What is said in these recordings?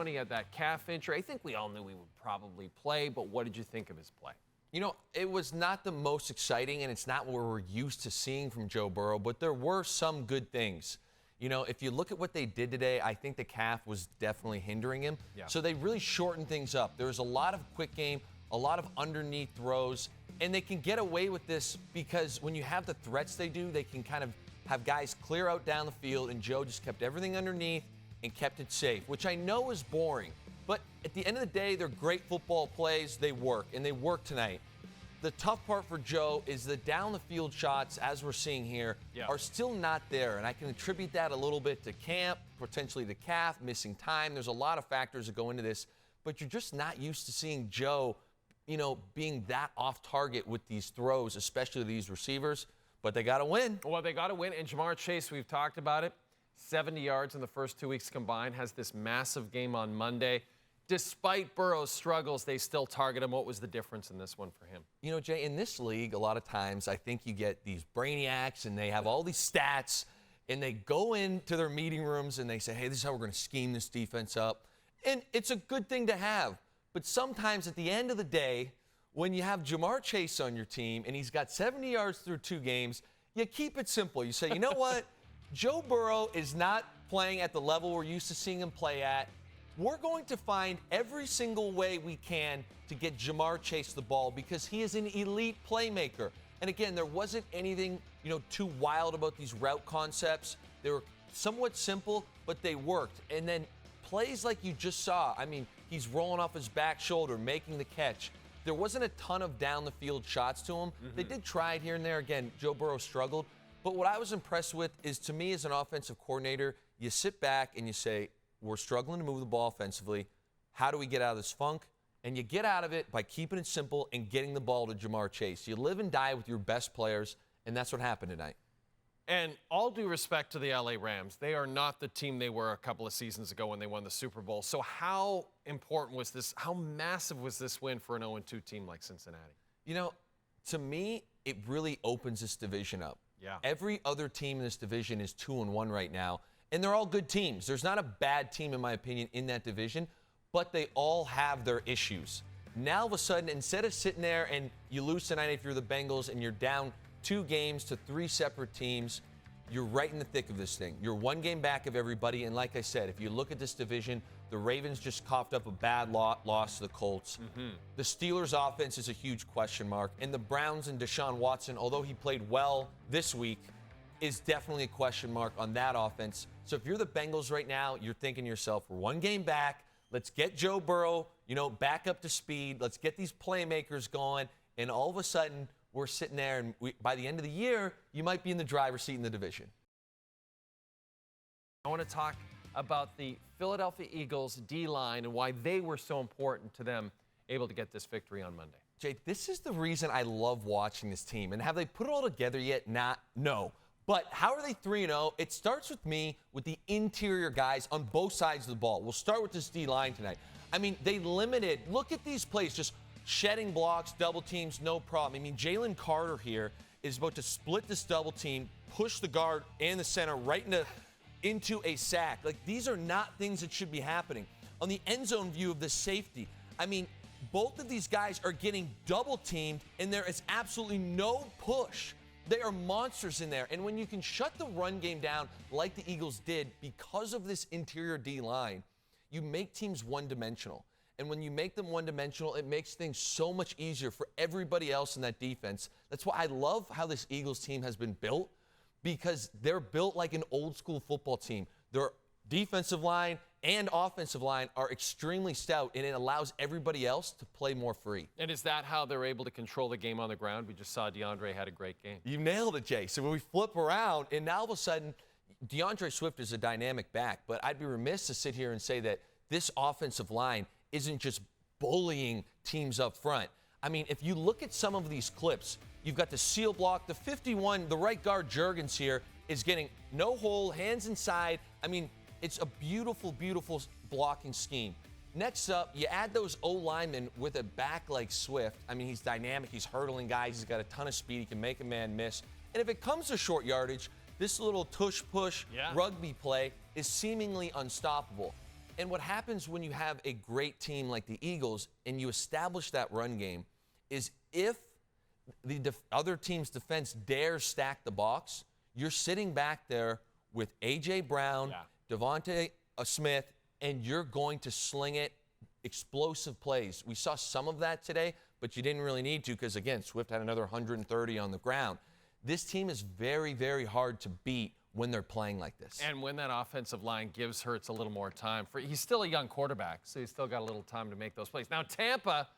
He had that calf injury. I think we all knew he would probably play, but what did you think of his play? You know, it was not the most exciting, and it's not what we're used to seeing from Joe Burrow, but there were some good things. You know, if you look at what they did today, I think the calf was definitely hindering him. Yeah. So they really shortened things up. There was a lot of quick game, a lot of underneath throws, and they can get away with this because when you have the threats they do, they can kind of have guys clear out down the field, and Joe just kept everything underneath and kept it safe, which I know is boring. But at the end of the day, they're great football plays. They work, and they work tonight. The tough part for Joe is the down-the-field shots, as we're seeing here, are still not there. And I can attribute that a little bit to camp, potentially the calf, missing time. There's a lot of factors that go into this. But you're just not used to seeing Joe, you know, being that off target with these throws, especially these receivers. But they got to win. Well, they got to win. And Jamar Chase, we've talked about it, 70 yards in the first 2 weeks combined, has this massive game on Monday. Despite Burrow's struggles, they still target him. What was the difference in this one for him? You know, Jay, in this league, a lot of times I think you get these brainiacs and they have all these stats and they go into their meeting rooms and they say, hey, this is how we're going to scheme this defense up. And it's a good thing to have. But sometimes at the end of the day, when you have Jamar Chase on your team and he's got 70 yards through 2 games, you keep it simple. You say, you know what? Joe Burrow is not playing at the level we're used to seeing him play at. We're going to find every single way we can to get Jamar Chase the ball because he is an elite playmaker. And again, there wasn't anything, you know, too wild about these route concepts. They were somewhat simple, but they worked. And then plays like you just saw, I mean, he's rolling off his back shoulder, making the catch. There wasn't a ton of down-the-field shots to him. They did try it here and there. Again, Joe Burrow struggled. But what I was impressed with is, to me as an offensive coordinator, you sit back and you say, we're struggling to move the ball offensively. How do we get out of this funk? And you get out of it by keeping it simple and getting the ball to Jamar Chase. You live and die with your best players, and that's what happened tonight. And all due respect to the LA Rams, they are not the team they were a couple of seasons ago when they won the Super Bowl. So how important was this? How massive was this win for an 0-2 team like Cincinnati? You know, to me, it really opens this division up. Yeah. Every other team in this division is 2-1 right now. And they're all good teams. There's not a bad team, in my opinion, in that division, but they all have their issues. Now, all of a sudden, instead of sitting there and you lose tonight if you're the Bengals and you're down 2 games to 3 separate teams, you're right in the thick of this thing. You're 1 game back of everybody. And like I said, if you look at this division, the Ravens just coughed up a bad loss to the Colts. The Steelers' offense is a huge question mark. And the Browns and Deshaun Watson, although he played well this week, is definitely a question mark on that offense. So if you're the Bengals right now, you're thinking to yourself, we're 1 game back. Let's get Joe Burrow, you know, back up to speed. Let's get these playmakers going. And all of a sudden, we're sitting there, and by the end of the year, you might be in the driver's seat in the division. I want to talk about the Philadelphia Eagles D-line and why they were so important to them able to get this victory on Monday. Jay, this is the reason I love watching this team. And have they put it all together yet? No. But how are they 3-0? It starts with me with the interior guys on both sides of the ball. We'll start with this D-line tonight. I mean, they limited. Look at these plays, just shedding blocks, double teams, no problem. I mean, Jalen Carter here is about to split this double team, push the guard and the center right into a sack. Like, these are not things that should be happening. On the end zone view of the safety, I mean, both of these guys are getting double teamed, and there is absolutely no push. They are monsters in there. And when you can shut the run game down like the Eagles did because of this interior D-line, you make teams one-dimensional. And when you make them one-dimensional, it makes things so much easier for everybody else in that defense. That's why I love how this Eagles team has been built, because they're built like an old-school football team. Their defensive line and offensive line are extremely stout, and it allows everybody else to play more free. And is that how they're able to control the game on the ground? We just saw DeAndre had a great game. You nailed it, Jay. So when we flip around, and now all of a sudden, DeAndre Swift is a dynamic back, but I'd be remiss to sit here and say that this offensive line isn't just bullying teams up front. I mean, if you look at some of these clips, you've got the seal block, the 51, the right guard Juergens here is getting no hole, hands inside. I mean, it's a beautiful, beautiful blocking scheme. Next up, you add those O-linemen with a back like Swift. I mean, he's dynamic. He's hurdling guys. He's got a ton of speed. He can make a man miss. And if it comes to short yardage, this little tush-push rugby play is seemingly unstoppable. And what happens when you have a great team like the Eagles and you establish that run game is if the other team's defense dares stack the box, you're sitting back there with A.J. Brown, Devontae Smith, and you're going to sling it, explosive plays. We saw some of that today, but you didn't really need to because, again, Swift had another 130 on the ground. This team is very, very hard to beat when they're playing like this. And when that offensive line gives Hurts a little more time. He's still a young quarterback, so he's still got a little time to make those plays. Now, Tampa,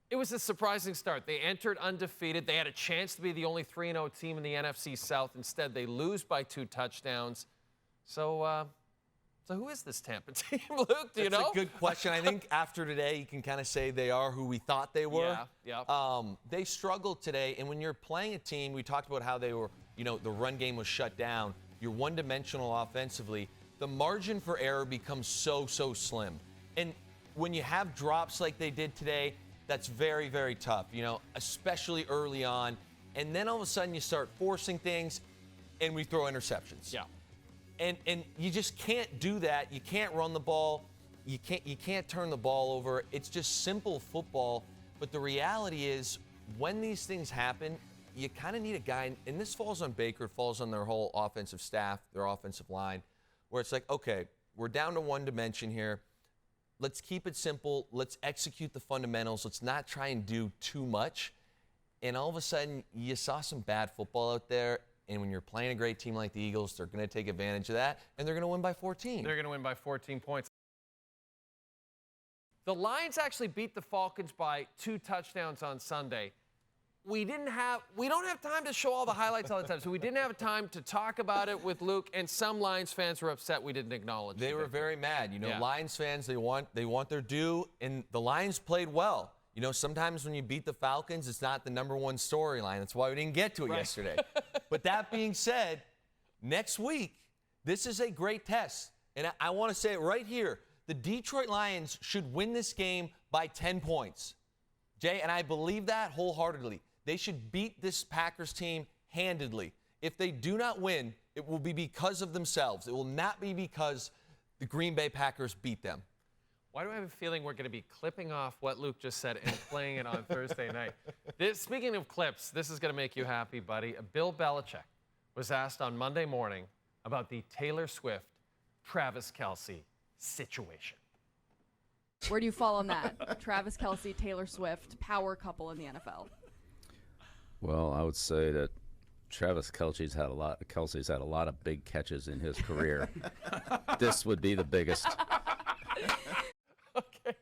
it was a surprising start. They entered undefeated. They had a chance to be the only 3-0 team in the NFC South. Instead, they lose by 2 touchdowns. So who is this Tampa team, Luke? Do you know? That's a good question. I think after today, you can kind of say they are who we thought they were. They struggled today, and when you're playing a team, we talked about how they were, the run game was shut down. You're one-dimensional offensively. The margin for error becomes so slim. And when you have drops like they did today, that's very, very tough, especially early on. And then all of a sudden you start forcing things, and we throw interceptions. And you just can't do that. You can't run the ball. You can't turn the ball over. It's just simple football. But the reality is, when these things happen, you kind of need a guy, and this falls on Baker, it falls on their whole offensive staff, their offensive line, where it's like, okay, we're down to one dimension here. Let's keep it simple. Let's execute the fundamentals. Let's not try and do too much. And all of a sudden, you saw some bad football out there. And when you're playing a great team like the Eagles, they're going to take advantage of that, and they're going to win by 14. They're going to win by 14 points. The Lions actually beat the Falcons by 2 touchdowns on Sunday. We don't have time to show all the highlights all the time, so we didn't have time to talk about it with Luke, and some Lions fans were upset we didn't acknowledge it. They were very mad. Lions fans, they want their due, and the Lions played well. Sometimes when you beat the Falcons, it's not the number one storyline. That's why we didn't get to it yesterday. But that being said, next week, this is a great test. And I want to say it right here. The Detroit Lions should win this game by 10 points. Jay, and I believe that wholeheartedly. They should beat this Packers team handedly. If they do not win, it will be because of themselves. It will not be because the Green Bay Packers beat them. Why do I have a feeling we're going to be clipping off what Luke just said and playing it on Thursday night? Speaking of clips, this is going to make you happy, buddy. Bill Belichick was asked on Monday morning about the Taylor Swift, Travis Kelce situation. Where do you fall on that? Travis Kelce, Taylor Swift, power couple in the NFL. Well, I would say that Travis Kelce's had a lot of big catches in his career. This would be the biggest. Okay.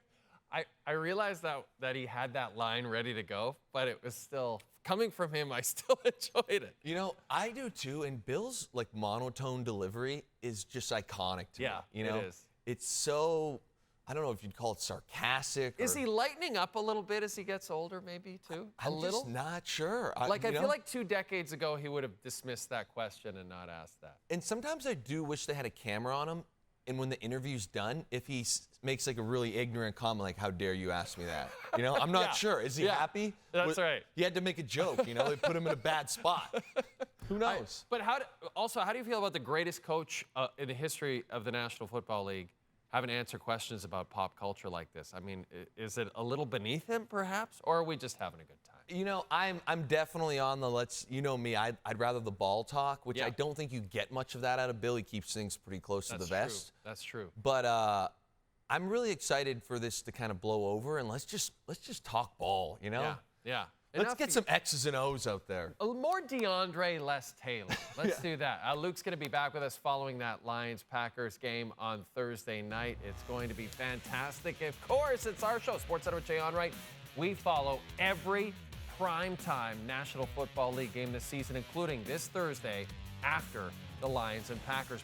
I realized that he had that line ready to go, but it was still coming from him. I still enjoyed it. I do too. And Bill's monotone delivery is just iconic to me. Yeah, it is. It's so, I don't know if you'd call it sarcastic. Is he lightening up a little bit as he gets older, maybe too? I'm just not sure. I feel like 2 decades ago he would have dismissed that question and not asked that. And sometimes I do wish they had a camera on him. And when the interview's done, if he makes a really ignorant comment like, how dare you ask me that? I'm not sure. Is he happy? That's right. He had to make a joke. They put him in a bad spot. Who knows? But how do you feel about the greatest coach in the history of the National Football League having to answer questions about pop culture like this? I mean, is it a little beneath him, perhaps, or are we just having a good time? I'm definitely on the me. I'd rather the ball talk, which I don't think you get much of that out of Bill. He keeps things pretty close to the vest. That's true. But I'm really excited for this to kind of blow over, and let's just talk ball. Yeah. Let's get some X's and O's out there. More DeAndre, less Taylor. Let's do that. Luke's going to be back with us following that Lions-Packers game on Thursday night. It's going to be fantastic. Of course, it's our show, SportsCenter with Jay Onrait. We follow every primetime National Football League game this season, including this Thursday after the Lions and Packers.